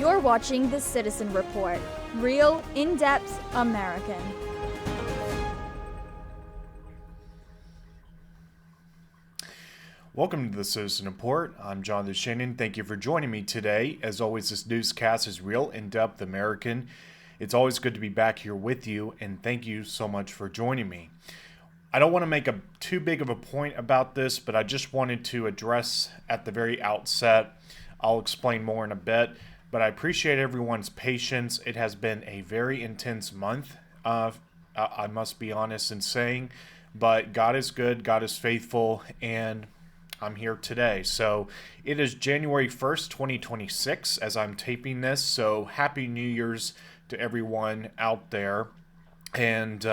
You're watching The Citizen Report, real, in-depth American. Welcome to the Citizen Report. I'm John Shannon. Thank you for joining me today. As always, this newscast is real, in-depth American. It's always good to be back here with you, and thank you so much for joining me. I don't want to make too big of a point about this, but I just wanted to address at the very outset. I'll explain more in a bit, but I appreciate everyone's patience. It has been a very intense month, I must be honest in saying, but God is good, God is faithful, and I'm here today. So it is January 1st, 2026 as I'm taping this. So Happy New Year's to everyone out there. And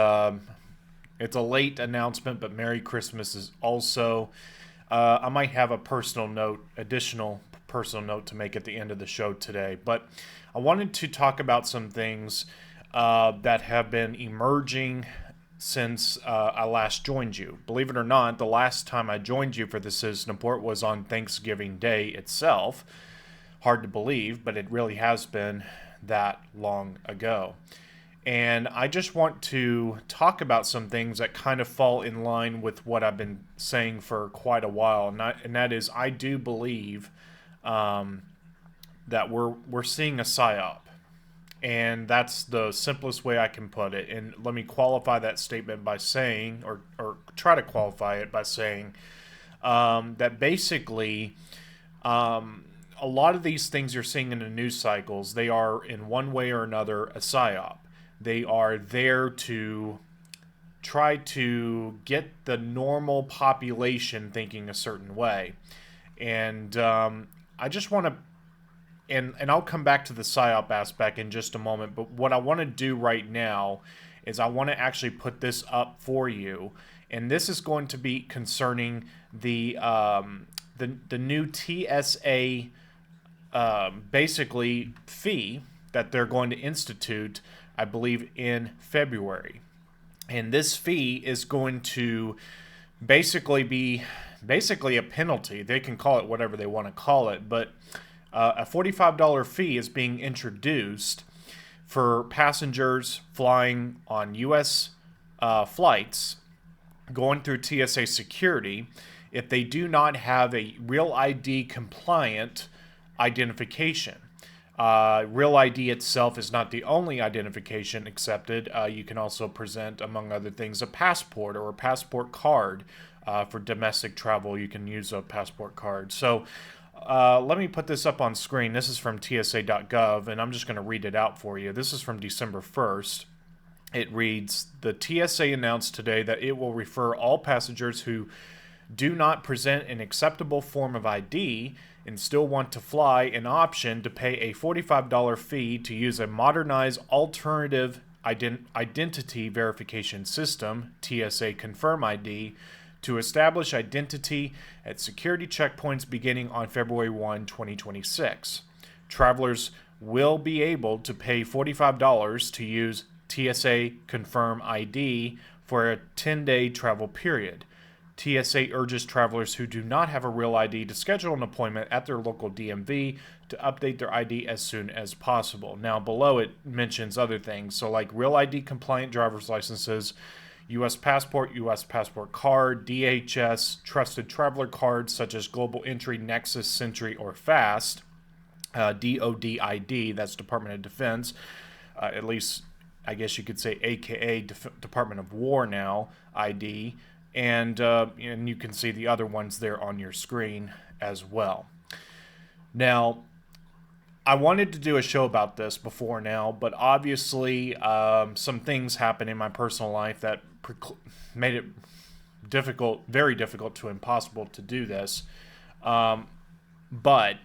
it's a late announcement, but Merry Christmas is also. I might have a additional personal note to make at the end of the show today. But I wanted to talk about some things that have been emerging since I last joined you. Believe it or not, the last time I joined you for the Citizen Report was on Thanksgiving Day itself. Hard to believe, but it really has been that long ago. And I just want to talk about some things that kind of fall in line with what I've been saying for quite a while. And that is, I do believe that we're seeing a psyop. And that's the simplest way I can put it. And let me qualify that statement by saying, or try to qualify it by saying, that basically a lot of these things you're seeing in the news cycles, they are in one way or another a psyop. They are there to try to get the normal population thinking a certain way. And I just want to, and I'll come back to the PSYOP aspect in just a moment, but what I want to do right now is I want to actually put this up for you. And this is going to be concerning the new TSA basically fee that they're going to institute, I believe, in February. And this fee is going to basically be a penalty. They can call it whatever they want to call it, but a $45 fee is being introduced for passengers flying on U.S. Flights going through TSA security if they do not have a Real ID compliant identification. Real ID itself is not the only identification accepted. You can also present, among other things, a passport or a passport card. For domestic travel, you can use a passport card. So let me put this up on screen. This is from TSA.gov, and I'm just going to read it out for you. This is from December 1st. It reads, "The TSA announced today that it will refer all passengers who do not present an acceptable form of ID and still want to fly an option to pay a $45 fee to use a modernized alternative identity verification system, TSA Confirm ID, to establish identity at security checkpoints beginning on February 1, 2026. Travelers will be able to pay $45 to use TSA Confirm ID for a 10-day travel period. TSA urges travelers who do not have a Real ID to schedule an appointment at their local DMV to update their ID as soon as possible." Now, below it mentions other things, so like Real ID compliant driver's licenses, U.S. passport card, DHS, trusted traveler cards such as Global Entry, Nexus, Sentry, or FAST, DOD ID, that's Department of Defense, at least I guess you could say AKA Department of War now, ID, and you can see the other ones there on your screen as well. Now, I wanted to do a show about this before now, but obviously some things happened in my personal life that made it very difficult to impossible to do this. But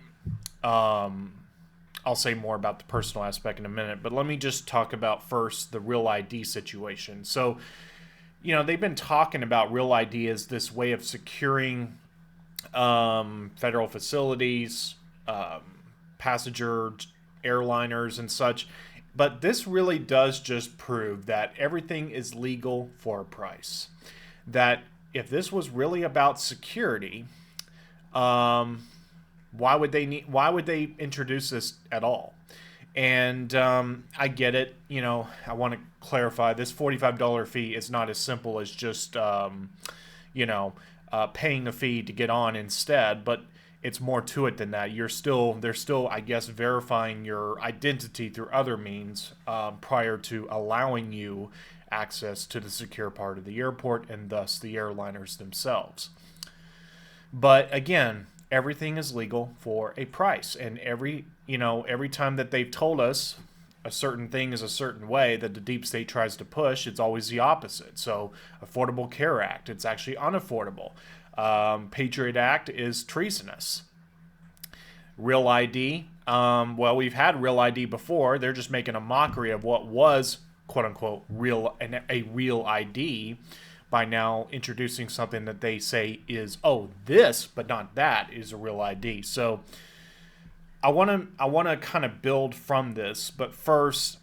I'll say more about the personal aspect in a minute. But let me just talk about first the Real ID situation. So, they've been talking about Real ID as this way of securing federal facilities, passenger airliners and such. But this really does just prove that everything is legal for a price. That if this was really about security, Why would they introduce this at all? And I get it. I want to clarify, this $45 fee is not as simple as just paying a fee to get on instead, but it's more to it than that. They're still, I guess, verifying your identity through other means prior to allowing you access to the secure part of the airport, and thus the airliners themselves. But again, everything is legal for a price, and every time that they've told us a certain thing is a certain way that the deep state tries to push, it's always the opposite. So Affordable Care Act, it's actually unaffordable. Patriot Act is treasonous. Real ID, well, we've had Real ID before. They're just making a mockery of what was, quote unquote, a real ID by now introducing something that they say is, this, but not that, is a real ID. So I want to kind of build from this, but first,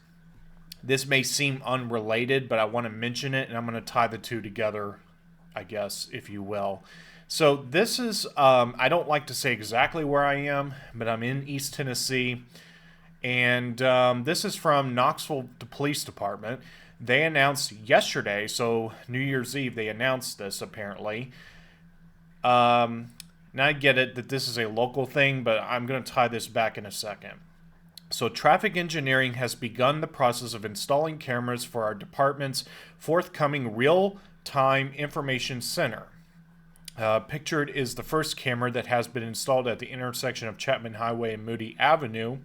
this may seem unrelated, but I want to mention it, and I'm going to tie the two together, I guess, if you will. So this is, I don't like to say exactly where I am, but I'm in East Tennessee, and this is from Knoxville Police Department. They announced yesterday, so New Year's Eve, they announced this apparently. Now I get it that this is a local thing, but I'm going to tie this back in a second. So Traffic Engineering has begun the process of installing cameras for our department's forthcoming real-time information center. Pictured is the first camera that has been installed at the intersection of Chapman Highway and Moody Avenue.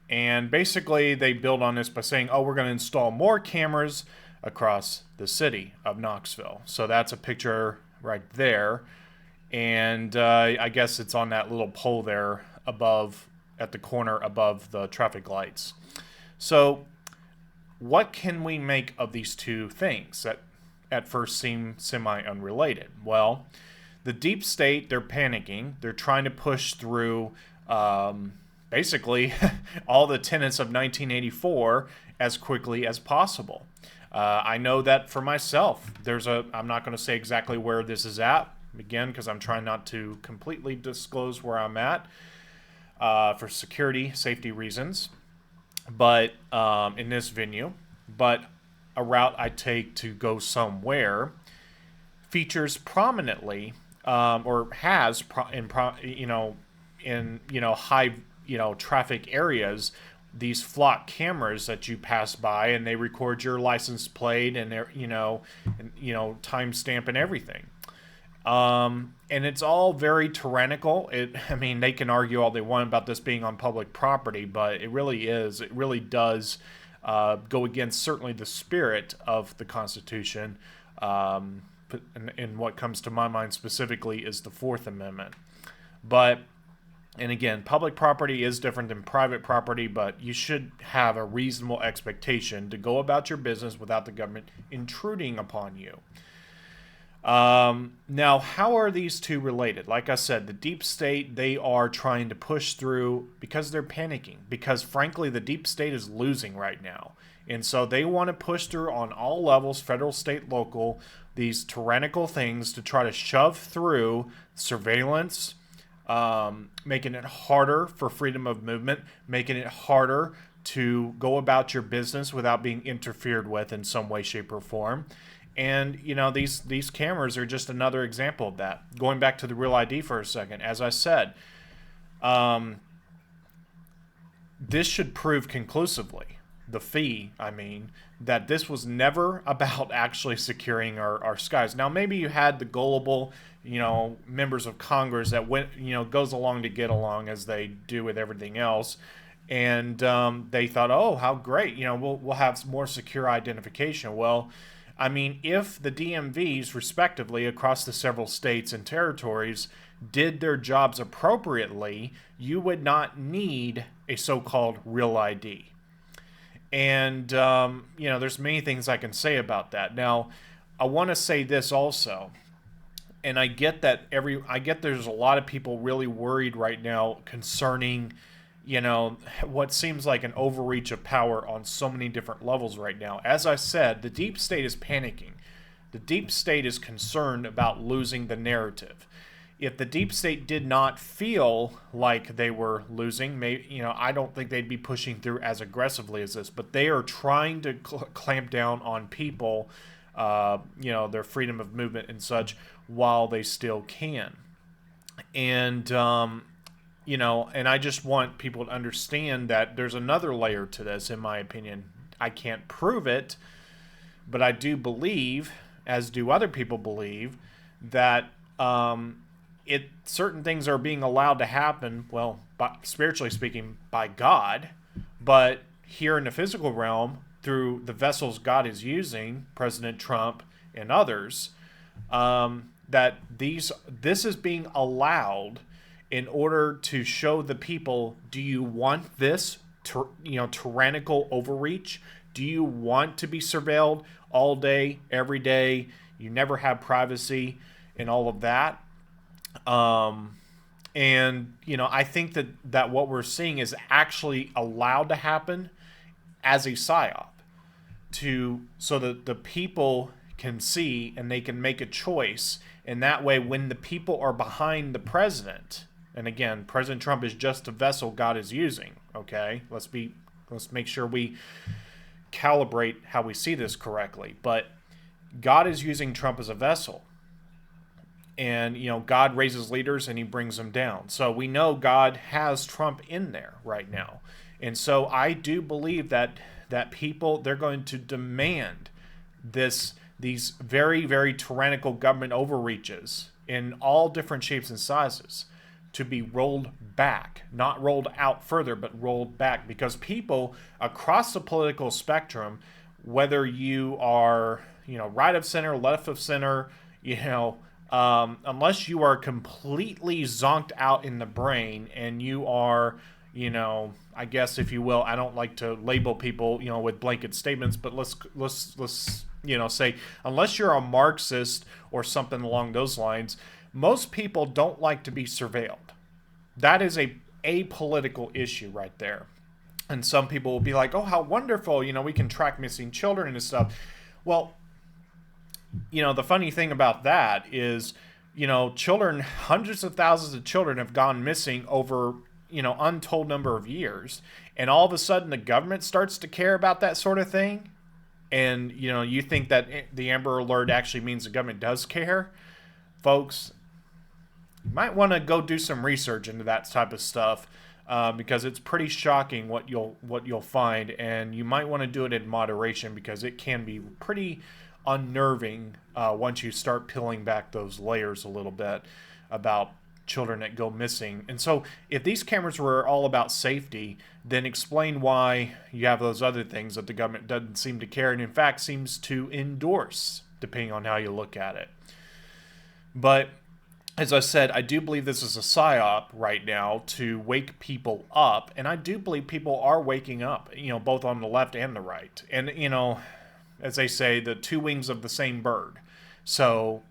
And basically they build on this by saying, we're going to install more cameras across the city of Knoxville. So that's a picture right there. And I guess it's on that little pole there above, at the corner above the traffic lights. So what can we make of these two things that at first seem semi-unrelated? Well, the deep state, they're panicking. They're trying to push through basically all the tenets of 1984 as quickly as possible. I know that for myself. I'm not going to say exactly where this is at, again, because I'm trying not to completely disclose where I'm at for safety reasons, but in this venue. But a route I take to go somewhere features prominently, or has in high traffic areas, these flock cameras that you pass by, and they record your license plate and timestamp and everything. And it's all very tyrannical. They can argue all they want about this being on public property, but it really does go against certainly the spirit of the Constitution. And what comes to my mind specifically is the Fourth Amendment. And again, public property is different than private property, but you should have a reasonable expectation to go about your business without the government intruding upon you. Now, how are these two related? Like I said, the deep state, they are trying to push through because they're panicking. Because, frankly, the deep state is losing right now. And so they want to push through on all levels, federal, state, local, these tyrannical things to try to shove through surveillance, making it harder for freedom of movement, making it harder to go about your business without being interfered with in some way, shape, or form. And, these cameras are just another example of that. Going back to the Real ID for a second, as I said, this should prove conclusively, the fee, that this was never about actually securing our skies. Now, maybe you had the gullible, members of Congress that went, goes along to get along as they do with everything else. And they thought, how great, we'll have more secure identification. Well, if the DMVs, respectively, across the several states and territories did their jobs appropriately, you would not need a so-called Real ID. And, there's many things I can say about that. Now, I want to say this also, and I get that there's a lot of people really worried right now concerning what seems like an overreach of power on so many different levels right now. As I said, the deep state is panicking. The deep state is concerned about losing the narrative. if the deep state did not feel like they were losing, maybe, I don't think they'd be pushing through as aggressively as this. But they are trying to clamp down on people, their freedom of movement and such, while they still can. And and I just want people to understand that there's another layer to this, in my opinion. I can't prove it, but I do believe, as do other people believe, that certain things are being allowed to happen, well, spiritually speaking, by God, but here in the physical realm, through the vessels God is using, President Trump and others, that this is being allowed in order to show the people, do you want this tyrannical overreach? Do you want to be surveilled all day, every day? You never have privacy and all of that. I think that what we're seeing is actually allowed to happen as a psyop, so that the people can see and they can make a choice. And that way, when the people are behind the president, and again, President Trump is just a vessel God is using. Okay, let's make sure we calibrate how we see this correctly. But God is using Trump as a vessel. And, God raises leaders and he brings them down. So we know God has Trump in there right now. And so I do believe that people, they're going to demand these very, very tyrannical government overreaches in all different shapes and sizes to be rolled back, not rolled out further, but rolled back, because people across the political spectrum, whether you are, right of center, left of center, unless you are completely zonked out in the brain and you are, I guess, if you will, I don't like to label people, with blanket statements, but let's say, unless you're a Marxist or something along those lines, most people don't like to be surveilled. That is a apolitical issue right there. And some people will be like, oh, how wonderful, we can track missing children and stuff. Well, the funny thing about that is, children, hundreds of thousands of children have gone missing over, untold number of years. And all of a sudden the government starts to care about that sort of thing. And, you think that the Amber Alert actually means the government does care. Folks, you might want to go do some research into that type of stuff, because it's pretty shocking what you'll find. And you might want to do it in moderation, because it can be pretty unnerving once you start peeling back those layers a little bit about children that go missing. And so if these cameras were all about safety, then explain why you have those other things that the government doesn't seem to care, and in fact seems to endorse, depending on how you look at it. But as I said, I do believe this is a psyop right now to wake people up, and I do believe people are waking up, both on the left and the right. And, as they say, the two wings of the same bird. So,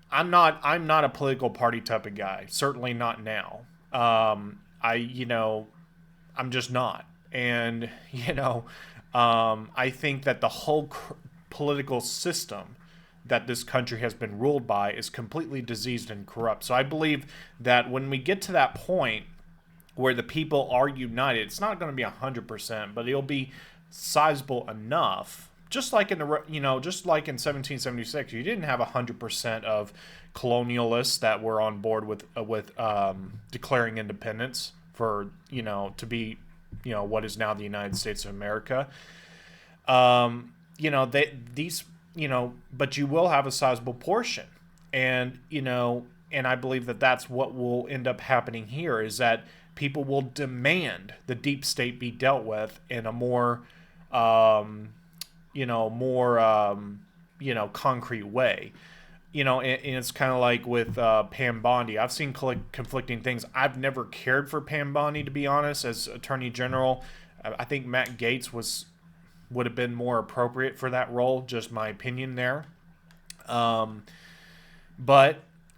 I'm not a political party type of guy. Certainly not now. I'm just not. And, I think that the whole political system that this country has been ruled by is completely diseased and corrupt. So I believe that when we get to that point where the people are united, it's not going to be 100%, but it'll be sizable enough. Just like in 1776, you didn't have 100% of colonialists that were on board with declaring independence for to be what is now the United States of America. But you will have a sizable portion, and I believe that that's what will end up happening here, is that people will demand the deep state be dealt with in a more concrete way. And it's kind of like with Pam Bondi. I've seen conflicting things. I've never cared for Pam Bondi, to be honest, as Attorney General. I think Matt Gaetz would have been more appropriate for that role, just my opinion there. But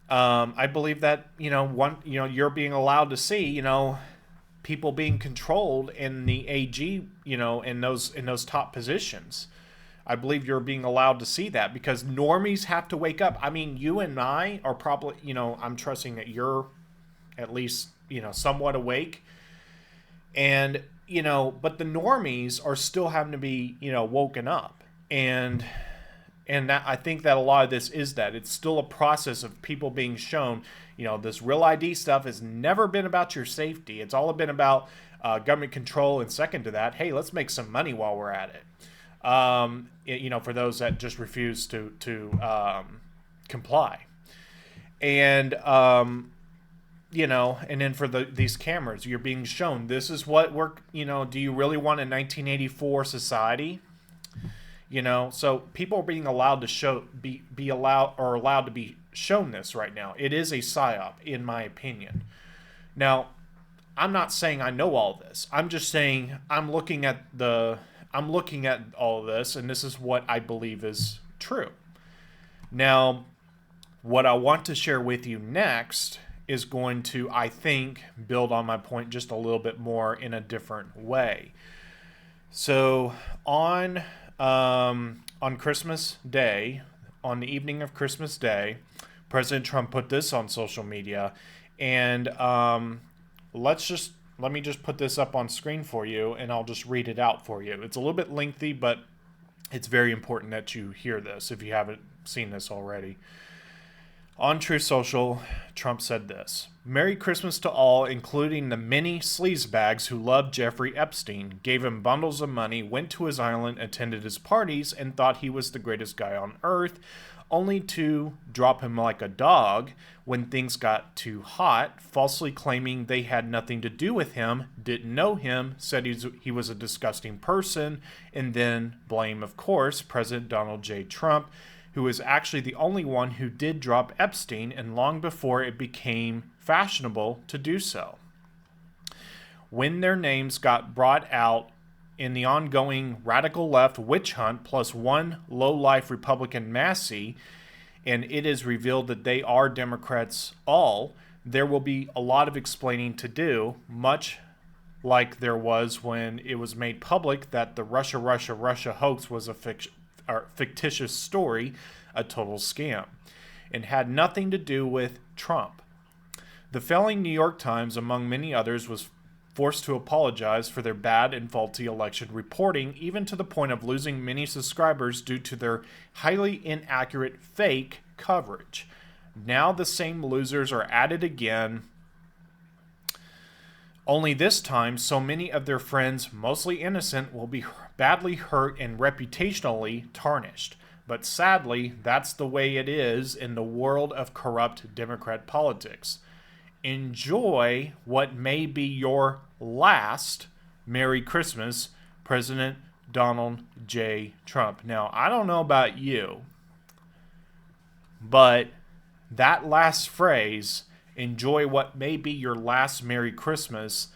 I believe that, you're being allowed to see, people being controlled in the AG, in those top positions. I believe you're being allowed to see that because normies have to wake up. I mean, you and I are probably, I'm trusting that you're at least, somewhat awake. And, but the normies are still having to be, woken up. And that, I think that a lot of this is that it's still a process of people being shown, this real ID stuff has never been about your safety. It's all been about government control. And second to that, hey, let's make some money while we're at it. For those that just refuse to comply. And, and then for these cameras, you're being shown, this is what we're, do you really want a 1984 society? So people are being allowed to allowed to be shown this right now. It is a psyop, in my opinion. Now, I'm not saying I know all this. I'm just saying I'm looking at all of this, and this is what I believe is true. Now, what I want to share with you next is going to, I think, build on my point just a little bit more in a different way. So on Christmas Day, on the evening of Christmas Day, President Trump put this on social media, and let me just put this up on screen for you, and I'll just read it out for you. It's a little bit lengthy, but it's very important that you hear this if you haven't seen this already. On Truth Social, Trump said this: "Merry Christmas to all, including the many sleazebags who loved Jeffrey Epstein, gave him bundles of money, went to his island, attended his parties, and thought he was the greatest guy on earth, only to drop him like a dog when things got too hot, falsely claiming they had nothing to do with him, didn't know him, said he was a disgusting person, and then blame, of course, President Donald J. Trump, who is actually the only one who did drop Epstein, and long before it became fashionable to do so. When their names got brought out in the ongoing radical left witch hunt plus one low-life Republican Massey, and it is revealed that they are Democrats all, there will be a lot of explaining to do, much like there was when it was made public that the Russia hoax was a fictitious story, a total scam, and had nothing to do with Trump. The failing New York Times, among many others, was forced to apologize for their bad and faulty election reporting, even to the point of losing many subscribers due to their highly inaccurate fake coverage. Now the same losers are at it again, only this time so many of their friends, mostly innocent, will be badly hurt and reputationally tarnished. But sadly, that's the way it is in the world of corrupt Democrat politics. Enjoy what may be your last Merry Christmas, President Donald J. Trump. Now, I don't know about you, but that last phrase, enjoy what may be your last Merry Christmas,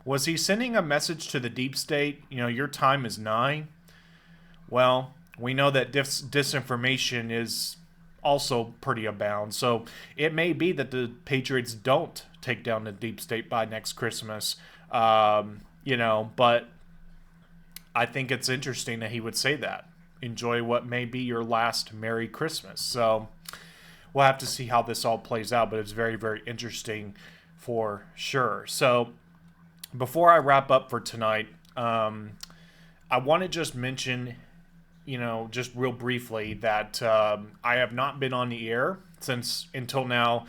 was he sending a message to the deep state? Your time is nigh? Well, we know that disinformation is also pretty abound. So it may be that the Patriots don't take down the deep state by next Christmas, but I think it's interesting that he would say that. Enjoy what may be your last Merry Christmas. So we'll have to see how this all plays out, but it's very, very interesting for sure. So before I wrap up for tonight, I want to just mention, just real briefly that I have not been on the air since until now.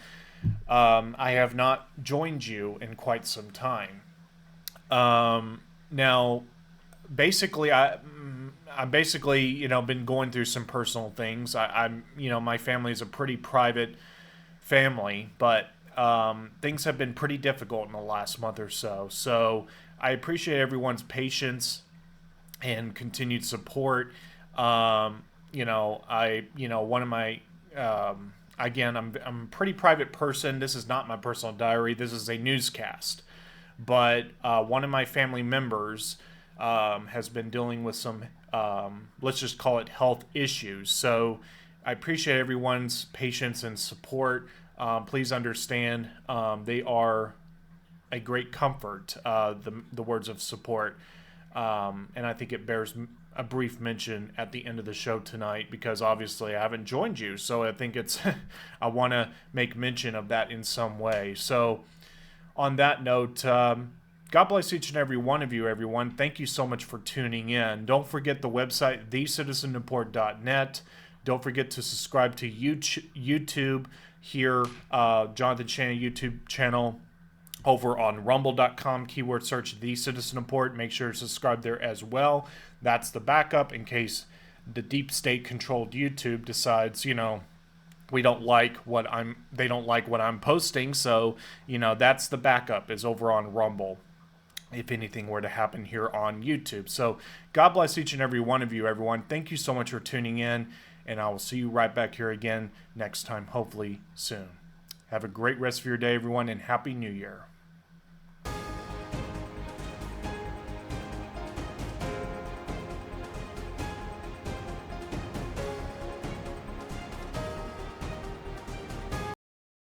I have not joined you in quite some time. Now, basically, I'm basically, been going through some personal things. I'm my family is a pretty private family, but things have been pretty difficult in the last month or so. So I appreciate everyone's patience and continued support. One of my, again, I'm a pretty private person. This is not my personal diary. This is a newscast. But one of my family members has been dealing with some, let's just call it health issues. So I appreciate everyone's patience and support. Please understand they are a great comfort, the words of support. And I think it bears a brief mention at the end of the show tonight, because obviously I haven't joined you. So I think it's, I want to make mention of that in some way. So on that note, God bless each and every one of you, everyone. Thank you so much for tuning in. Don't forget the website, thecitizennewport.net. Don't forget to subscribe to YouTube here, Jonathan Shannon YouTube channel. Over on rumble.com, keyword search The Citizen Report. Make sure to subscribe there as well. That's the backup in case the deep state controlled YouTube decides, they don't like what I'm posting. So, that's the backup, is over on Rumble, if anything were to happen here on YouTube. So God bless each and every one of you, everyone. Thank you so much for tuning in, and I will see you right back here again next time, hopefully soon. Have a great rest of your day, everyone, and Happy New Year.